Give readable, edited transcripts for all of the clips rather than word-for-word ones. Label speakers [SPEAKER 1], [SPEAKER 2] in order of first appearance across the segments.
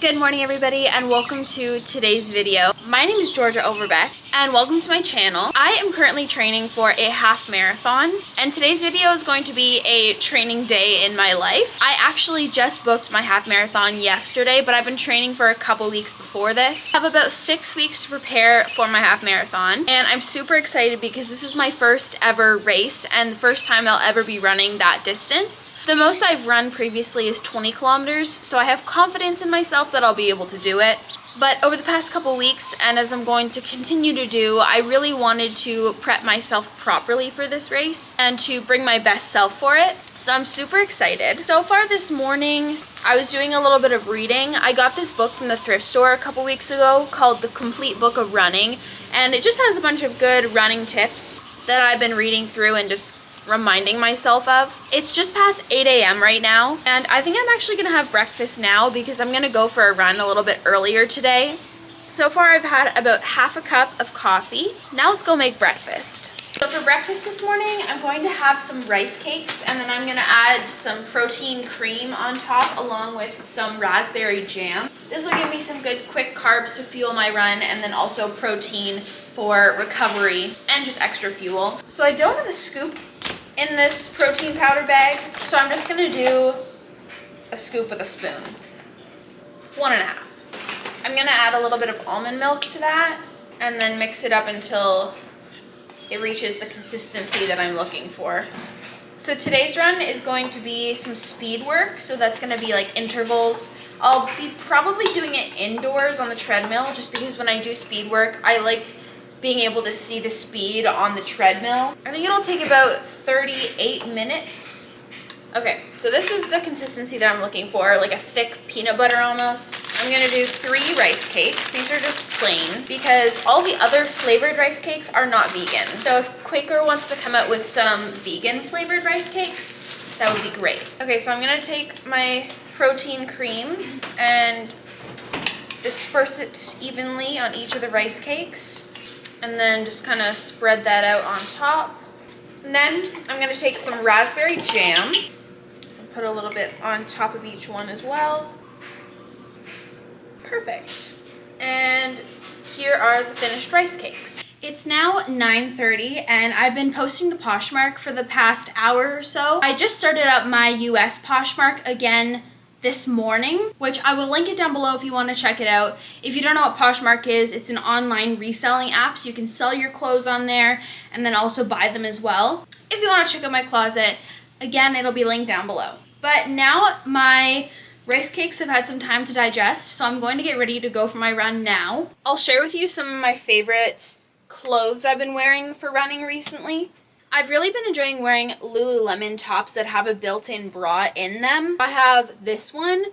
[SPEAKER 1] Good morning everybody and welcome to today's video. My name is Georgia Overbeck and welcome to my channel. I am currently training for a half marathon and today's video is going to be a training day in my life. I actually just booked my half marathon yesterday, but I've been training for a couple weeks before this. I have about 6 weeks to prepare for my half marathon and I'm super excited because this is my first ever race and the first time I'll ever be running that distance. The most I've run previously is 20 kilometers, so I have confidence in myself that I'll be able to do it. But over the past couple weeks, and as I'm going to continue to do, I really wanted to prep myself properly for this race and to bring my best self for it. So I'm super excited. So far this morning, I was doing a little bit of reading. I got this book from the thrift store a couple weeks ago called The Complete Book of Running, and it just has a bunch of good running tips that I've been reading through and just reminding myself of. It's just past 8 a.m. right now, and I think I'm actually gonna have breakfast now because I'm gonna go for a run a little bit earlier today. So far I've had about half a cup of coffee. Now let's go make breakfast. So for breakfast this morning, I'm going to have some rice cakes and then I'm gonna add some protein cream on top along with some raspberry jam. This will give me some good quick carbs to fuel my run and then also protein for recovery and just extra fuel. So I don't have a scoop in this protein powder bag, so I'm just gonna do a scoop with a spoon. 1.5. I'm gonna add a little bit of almond milk to that and then mix it up until it reaches the consistency that I'm looking for. So today's run is going to be some speed work, so that's gonna be like intervals. I'll be probably doing it indoors on the treadmill just because when I do speed work, I like being able to see the speed on the treadmill. I think it'll take about 38 minutes. Okay, so this is the consistency that I'm looking for, like a thick peanut butter almost. I'm gonna do 3 rice cakes. These are just plain because all the other flavored rice cakes are not vegan. So if Quaker wants to come out with some vegan flavored rice cakes, that would be great. Okay, so I'm gonna take my protein cream and disperse it evenly on each of the rice cakes. And then just kind of spread that out on top. And then I'm gonna take some raspberry jam and put a little bit on top of each one as well. Perfect. And here are the finished rice cakes. It's now 9:30 and I've been posting to Poshmark for the past hour or so. I just started up my US Poshmark again this morning, which I will link it down below if you want to check it out. If you don't know what Poshmark is, it's an online reselling app, so you can sell your clothes on there and then also buy them as well. If you want to check out my closet, again, it'll be linked down below. But now my rice cakes have had some time to digest, so I'm going to get ready to go for my run now. I'll share with you some of my favorite clothes I've been wearing for running recently. I've really been enjoying wearing Lululemon tops that have a built-in bra in them. I have this one.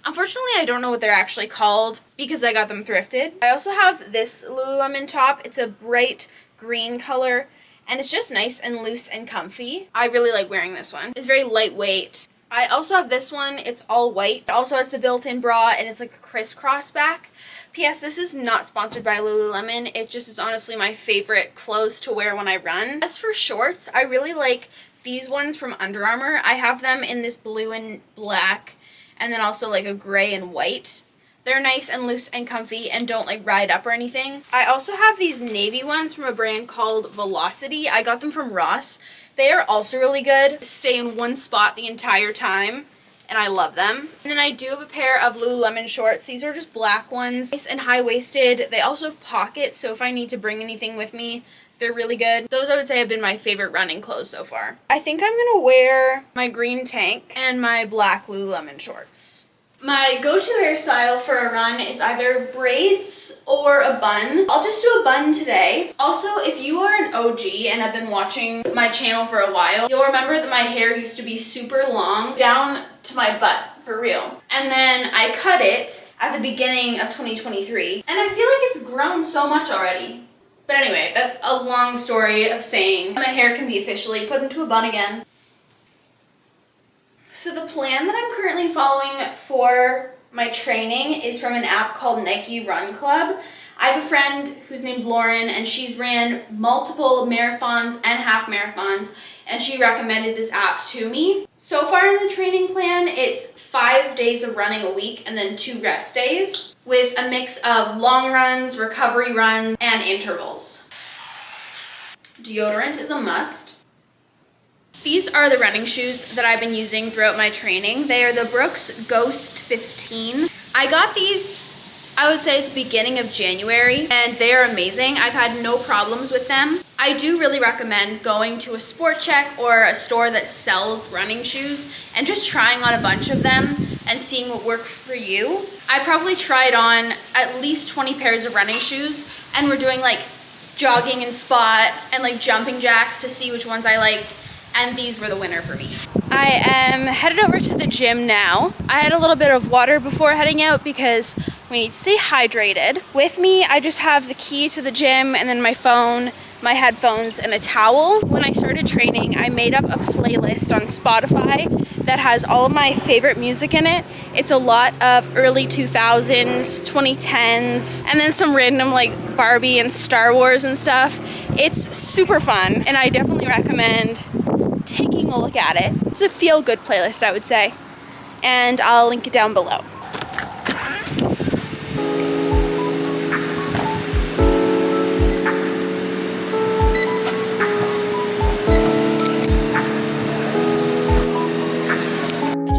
[SPEAKER 1] Unfortunately, I don't know what they're actually called because I got them thrifted. I also have this Lululemon top. It's a bright green color and it's just nice and loose and comfy. I really like wearing this one. It's very lightweight. I also have this one. It's all white. It also has the built-in bra and it's like a crisscross back. P.S. This is not sponsored by Lululemon. It just is honestly my favorite clothes to wear when I run. As for shorts, I really like these ones from Under Armour. I have them in this blue and black and then also like a gray and white. They're nice and loose and comfy and don't like ride up or anything. I also have these navy ones from a brand called Velocity. I got them from Ross. They are also really good. Stay in one spot the entire time, and I love them. And then I do have a pair of Lululemon shorts. These are just black ones, nice and high-waisted. They also have pockets, so if I need to bring anything with me, they're really good. Those I would say have been my favorite running clothes so far. I think I'm gonna wear my green tank and my black Lululemon shorts. My go-to hairstyle for a run is either braids or a bun. I'll just do a bun today. Also, if you are an OG and have been watching my channel for a while, you'll remember that my hair used to be super long down to my butt, for real. And then I cut it at the beginning of 2023, and I feel like it's grown so much already. But anyway, that's a long story of saying my hair can be officially put into a bun again. So the plan that I'm currently following for my training is from an app called Nike Run Club. I have a friend who's named Lauren and she's ran multiple marathons and half marathons and she recommended this app to me. So far in the training plan, it's 5 days of running a week and then 2 rest days with a mix of long runs, recovery runs, and intervals. Deodorant is a must. These are the running shoes that I've been using throughout my training. They are the Brooks Ghost 15. I got these, I would say, at the beginning of January, and they are amazing. I've had no problems with them. I do really recommend going to a Sport Check or a store that sells running shoes and just trying on a bunch of them and seeing what works for you. I probably tried on at least 20 pairs of running shoes, and we're doing like jogging and spot and like jumping jacks to see which ones I liked, and these were the winner for me. I am headed over to the gym now. I had a little bit of water before heading out because we need to stay hydrated. With me, I just have the key to the gym and then my phone, my headphones, and a towel. When I started training, I made up a playlist on Spotify that has all of my favorite music in it. It's a lot of early 2000s, 2010s, and then some random like Barbie and Star Wars and stuff. It's super fun, and I definitely recommend taking a look at it. It's a feel-good playlist, I would say, and I'll link it down below.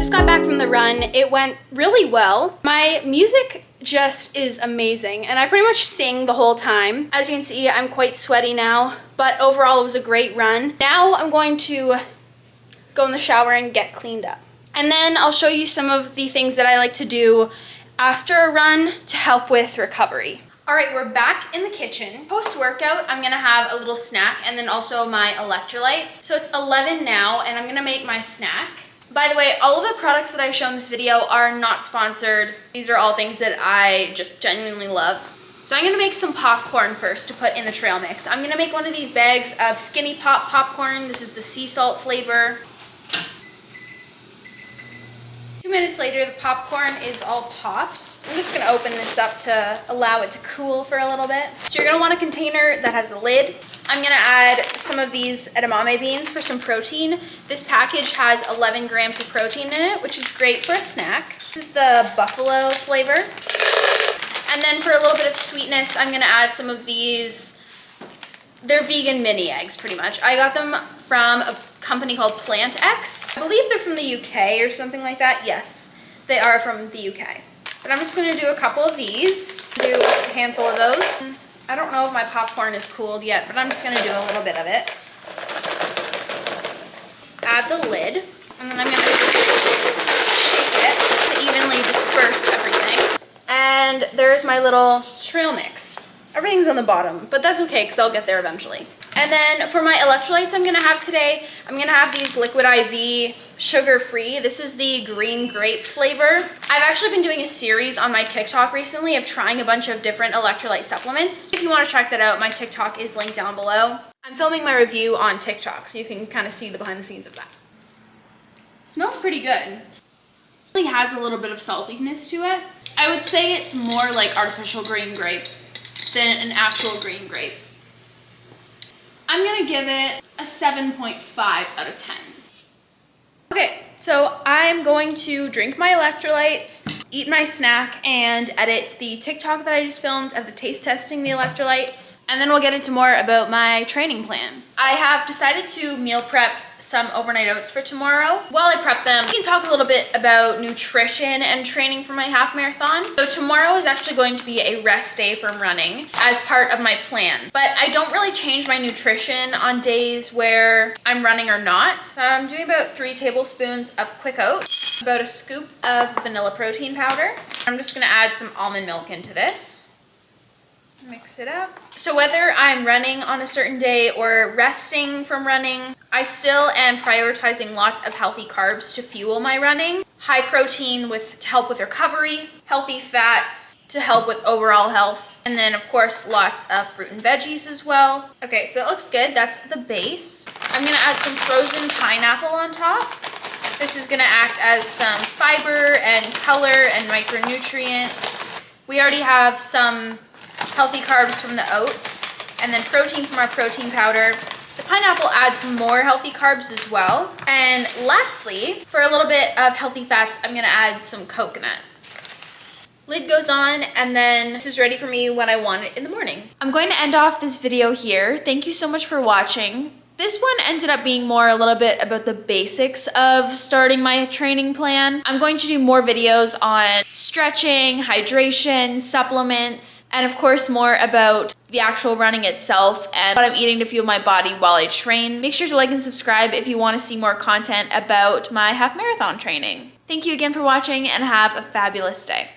[SPEAKER 1] Got back from the run. It went really well. My music just is amazing, and I pretty much sing the whole time. As you can see, I'm quite sweaty now, but overall it was a great run. Now I'm going to go in the shower and get cleaned up. And then I'll show you some of the things that I like to do after a run to help with recovery. All right, we're back in the kitchen. Post-workout, I'm gonna have a little snack and then also my electrolytes. So it's 11 now, and I'm gonna make my snack. By the way, all of the products that I show in this video are not sponsored. These are all things that I just genuinely love. So I'm gonna make some popcorn first to put in the trail mix. I'm gonna make one of these bags of Skinny Pop popcorn. This is the sea salt flavor. 2 minutes later, the popcorn is all popped. I'm just gonna open this up to allow it to cool for a little bit. So you're gonna want a container that has a lid. I'm gonna add some of these edamame beans for some protein. This package has 11 grams of protein in it, which is great for a snack. This is the buffalo flavor. And then for a little bit of sweetness, I'm gonna add some of these. They're vegan mini eggs, pretty much. I got them from a company called Plant X. I believe they're from the UK or something like that. Yes, they are from the UK. But I'm just gonna do a couple of these. Do a handful of those. I don't know if my popcorn is cooled yet, but I'm just gonna do a little bit of it. Add the lid, and then I'm gonna shake it to evenly disperse everything. And there's my little trail mix. Everything's on the bottom, but that's okay because I'll get there eventually. And then for my electrolytes I'm gonna have today, I'm gonna have these Liquid IV sugar-free. This is the green grape flavor. I've actually been doing a series on my TikTok recently of trying a bunch of different electrolyte supplements. If you wanna check that out, my TikTok is linked down below. I'm filming my review on TikTok, so you can kind of see the behind the scenes of that. It smells pretty good. It really has a little bit of saltiness to it. I would say it's more like artificial green grape than an actual green grape. I'm gonna give it a 7.5 out of 10. Okay, so I'm going to drink my electrolytes, eat my snack, and edit the TikTok that I just filmed of the taste testing the electrolytes. And then we'll get into more about my training plan. I have decided to meal prep some overnight oats for tomorrow. While I prep them, we can talk a little bit about nutrition and training for my half marathon. So tomorrow is actually going to be a rest day from running as part of my plan. But I don't really change my nutrition on days where I'm running or not. So I'm doing about 3 tablespoons of quick oats, about a scoop of vanilla protein powder. I'm just gonna add some almond milk into this. Mix it up. So whether I'm running on a certain day or resting from running, I still am prioritizing lots of healthy carbs to fuel my running, high protein to help with recovery, healthy fats to help with overall health, and then of course lots of fruit and veggies as well. Okay, so it looks good. That's the base. I'm gonna add some frozen pineapple on top. This is gonna act as some fiber and color and micronutrients. We already have some healthy carbs from the oats, and then protein from our protein powder. The pineapple adds some more healthy carbs as well. And lastly, for a little bit of healthy fats, I'm gonna add some coconut. Lid goes on, and then this is ready for me when I want it in the morning. I'm going to end off this video here. Thank you so much for watching. This one ended up being more a little bit about the basics of starting my training plan. I'm going to do more videos on stretching, hydration, supplements, and of course more about the actual running itself and what I'm eating to fuel my body while I train. Make sure to like and subscribe if you want to see more content about my half marathon training. Thank you again for watching and have a fabulous day.